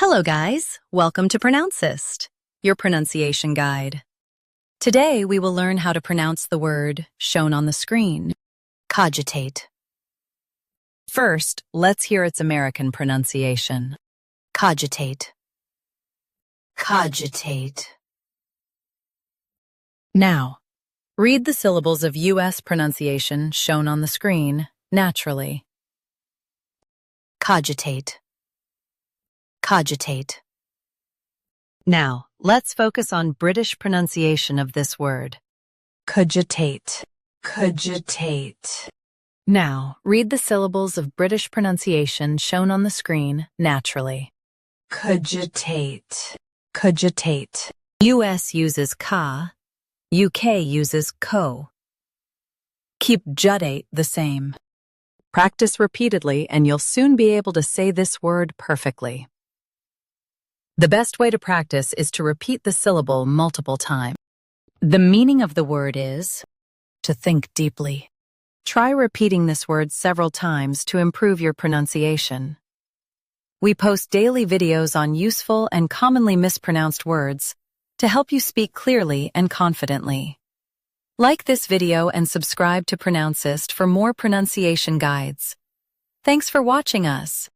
Hello guys, welcome to Pronouncist, your pronunciation guide. Today we will learn how to pronounce the word shown on the screen, cogitate. First, let's hear its American pronunciation. Cogitate. Cogitate. Now, read the syllables of U.S. pronunciation shown on the screen naturally. Cogitate. Cogitate. Now, let's focus on British pronunciation of this word. Cogitate. Cogitate. Now, read the syllables of British pronunciation shown on the screen naturally. Cogitate. Cogitate. US uses ca, UK uses co. Keep jutate the same. Practice repeatedly and you'll soon be able to say this word perfectly. The best way to practice is to repeat the syllable multiple times. The meaning of the word is to think deeply. Try repeating this word several times to improve your pronunciation. We post daily videos on useful and commonly mispronounced words to help you speak clearly and confidently. Like this video and subscribe to Pronouncist for more pronunciation guides. Thanks for watching us.